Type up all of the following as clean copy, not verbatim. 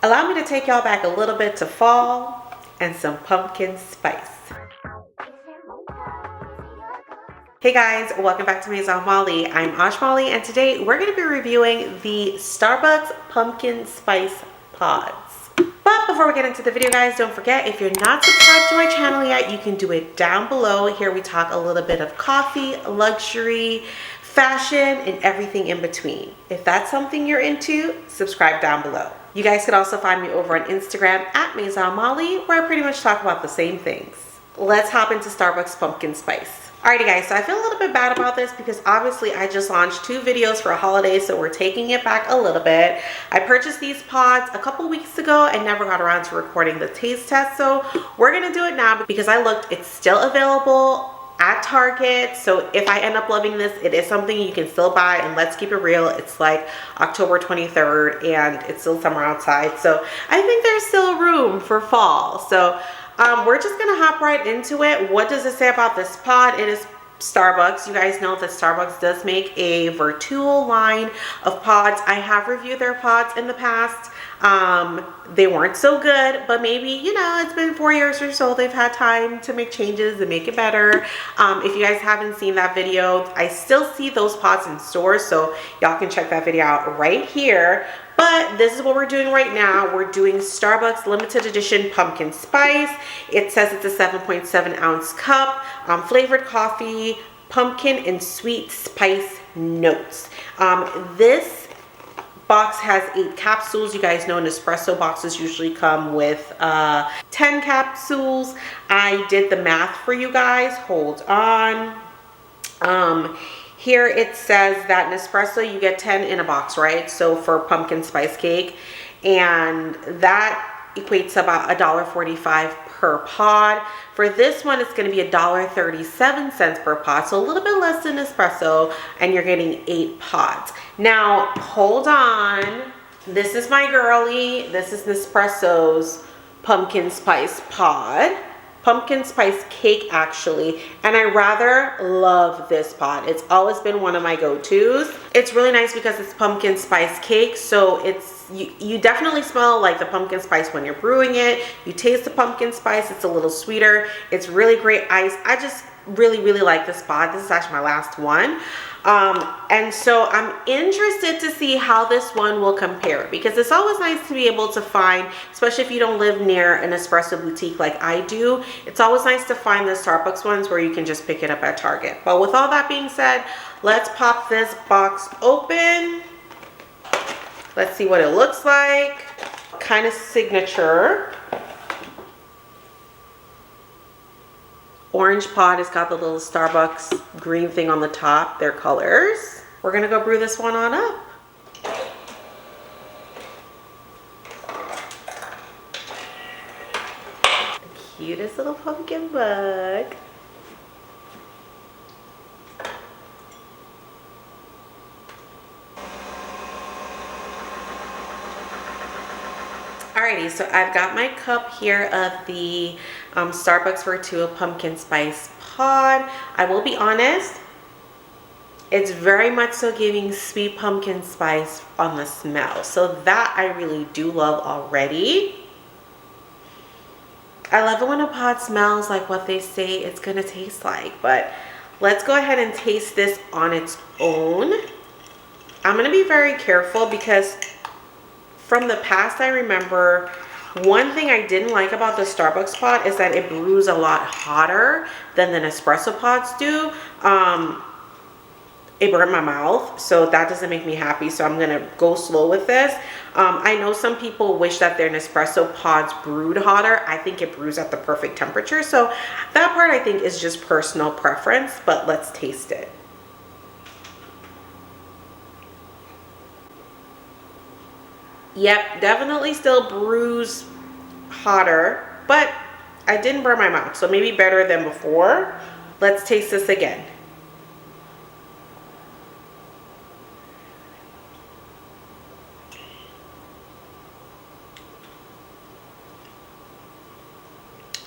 Allow me to take y'all back a little bit to fall and some pumpkin spice. Hey guys, welcome back to Maison Malli. I'm Malli, and today we're going to be reviewing the Starbucks pumpkin spice pods. But before we get into the video, guys, don't forget, if you're not subscribed to my channel yet, you can do it down below. Here we talk a little bit of coffee, luxury, fashion, and everything in between. If that's something you're into, subscribe down below. You guys can also find me over on Instagram at Maison Malli, where I pretty much talk about the same things. Let's hop into Starbucks pumpkin spice. Alrighty guys, so I feel a little bit bad about this because obviously I just launched 2 videos for a holiday, so we're taking it back a little bit. I purchased these pods a couple weeks ago and never got around to recording the taste test, so we're gonna do it now because I looked, it's still available at Target. So if I end up loving this, it is something you can still buy, and let's keep it real, it's like October 23rd and it's still summer outside, so I think there's still room for fall. So we're just gonna hop right into it. What does it say about this pod? It is Starbucks. You guys know that Starbucks does make a Vertuo line of pods. I have reviewed their pods in the past. They weren't so good, but maybe, you know, it's been 4 years or so, they've had time to make changes and make it better. If you guys haven't seen that video, I still see those pods in stores, so y'all can check that video out right here. But this is what we're doing right now. We're doing Starbucks limited edition pumpkin spice. It says it's a 7.7 ounce cup, flavored coffee, pumpkin and sweet spice notes. This box has 8 capsules. You guys know Nespresso boxes usually come with 10 capsules. I did the math for you guys. Hold on. Here it says that Nespresso, you get 10 in a box, right? So for pumpkin spice cake, and that equates to about $1.45 per pod. For this one, it's going to be $1.37 per pod, so a little bit less than Nespresso, and you're getting 8 pods. Now, hold on. This is my girly. This is Nespresso's pumpkin spice pod. Pumpkin spice cake, actually, and I rather love this pod. It's always been one of my go-tos. It's really nice because it's pumpkin spice cake, so it's you definitely smell like the pumpkin spice when you're brewing it. You taste the pumpkin spice. It's a little sweeter. It's really great ice. I just really like this pod. This is actually my last one. And so I'm interested to see how this one will compare, because it's always nice to be able to find, especially if you don't live near an espresso boutique like I do, it's always nice to find the Starbucks ones where you can just pick it up at Target. But with all that being said, let's pop this box open. Let's see what it looks like. Kind of signature. Orange pod has got the little Starbucks green thing on the top, their colors. We're gonna go brew this one on up. The cutest little pumpkin mug. Alrighty, so I've got my cup here of the Starbucks Vertuo pumpkin spice pod. I will be honest, it's very much so giving sweet pumpkin spice on the smell, so that I really do love already. I love it when a pod smells like what they say it's gonna taste like, but let's go ahead and taste this on its own. I'm gonna be very careful because from the past, I remember one thing I didn't like about the Starbucks pod is that it brews a lot hotter than the Nespresso pods do. It burned my mouth, so that doesn't make me happy, so I'm gonna go slow with this. I know some people wish that their Nespresso pods brewed hotter. I think it brews at the perfect temperature, so that part I think is just personal preference, but let's taste it. Yep, definitely still brews hotter, but I didn't burn my mouth, so maybe better than before. Let's taste this again.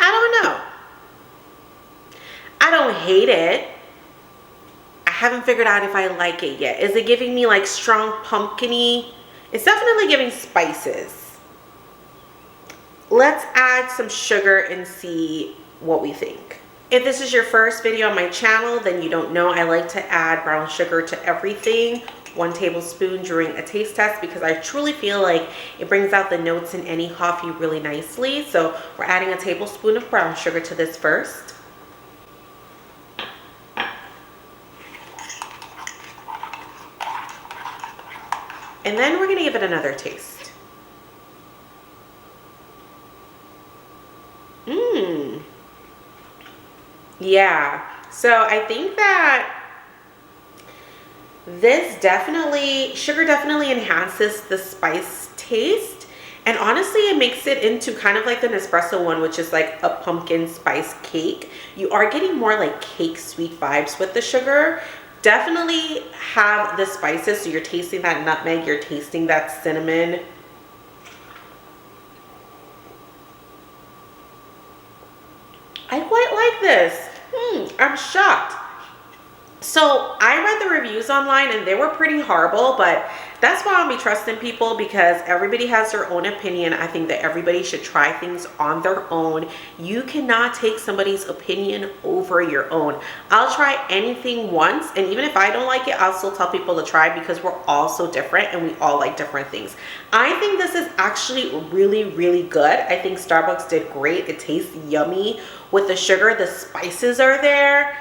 I don't know. I don't hate it. I haven't figured out if I like it yet. Is it giving me like strong pumpkin-y? It's definitely giving spices. let's add some sugar and see what we think. If this is your first video on my channel, then you don't know I like to add brown sugar to everything. 1 tablespoon during a taste test, because I truly feel like it brings out the notes in any coffee really nicely. So we're adding a tablespoon of brown sugar to this first. And then we're gonna give it another taste. Yeah, so I think that sugar definitely enhances the spice taste. And honestly, it makes it into kind of like the Nespresso one, which is like a pumpkin spice cake. You are getting more like cake sweet vibes with the sugar. Definitely have the spices, so you're tasting that nutmeg, you're tasting that cinnamon. I quite like this. I'm shocked. So I read the reviews online and they were pretty horrible, but that's why I'll be trusting people, because everybody has their own opinion. I think that everybody should try things on their own. You cannot take somebody's opinion over your own. I'll try anything once, and even if I don't like it, I'll still tell people to try, because we're all so different and we all like different things. I think this is actually really, really good. I think Starbucks did great. It tastes yummy with the sugar. The spices are there.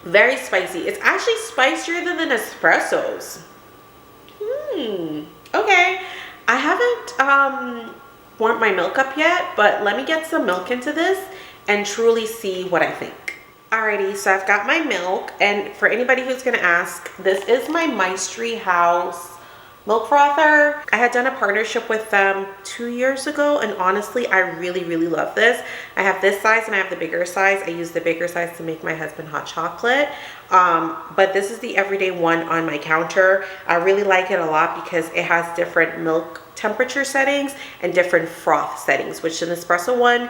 Very spicy. It's actually spicier than the Nespressos. Okay. I haven't warmed my milk up yet, but let me get some milk into this and truly see what I think. Alrighty, so I've got my milk, and for anybody who's gonna ask, this is my Maestri House milk frother. I had done a partnership with them 2 years ago, and honestly, I really, really love this. I have this size and I have the bigger size. I use the bigger size to make my husband hot chocolate, but this is the everyday one on my counter. I really like it a lot because it has different milk temperature settings and different froth settings, which the Nespresso one,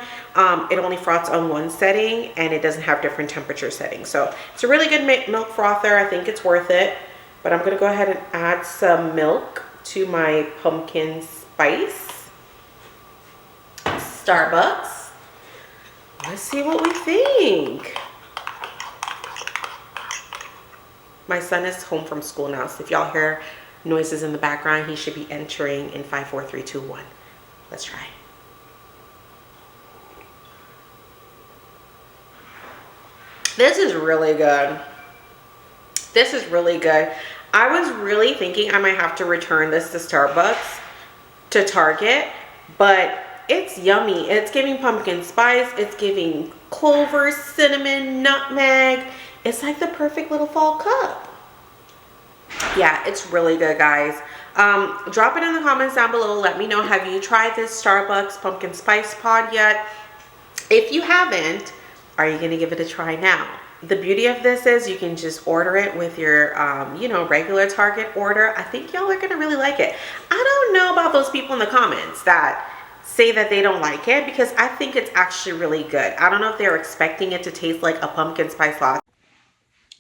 it only froths on one setting and it doesn't have different temperature settings. So it's a really good milk frother. I think it's worth it. But I'm gonna go ahead and add some milk to my pumpkin spice Starbucks. Let's see what we think. My son is home from school now, so if y'all hear noises in the background, he should be entering in 5, 4, 3, 2, 1. Let's try. This is really good. This is really good. I was really thinking I might have to return this to Starbucks, to Target, but it's yummy. It's giving pumpkin spice. It's giving clover, cinnamon, nutmeg. It's like the perfect little fall cup. Yeah, it's really good, guys. Drop it in the comments down below. Let me know, have you tried this Starbucks pumpkin spice pod yet? If you haven't, are you gonna give it a try now? The beauty of this is you can just order it with your, regular Target order. I think y'all are gonna really like it. I don't know about those people in the comments that say that they don't like it, because I think it's actually really good. I don't know if they're expecting it to taste like a pumpkin spice latte.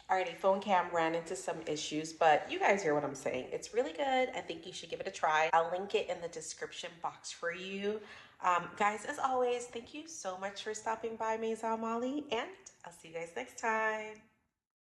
Alrighty, phone cam ran into some issues, but you guys hear what I'm saying. It's really good. I think you should give it a try. I'll link it in the description box for you. Guys, as always, thank you so much for stopping by Maison Malli, and I'll see you guys next time.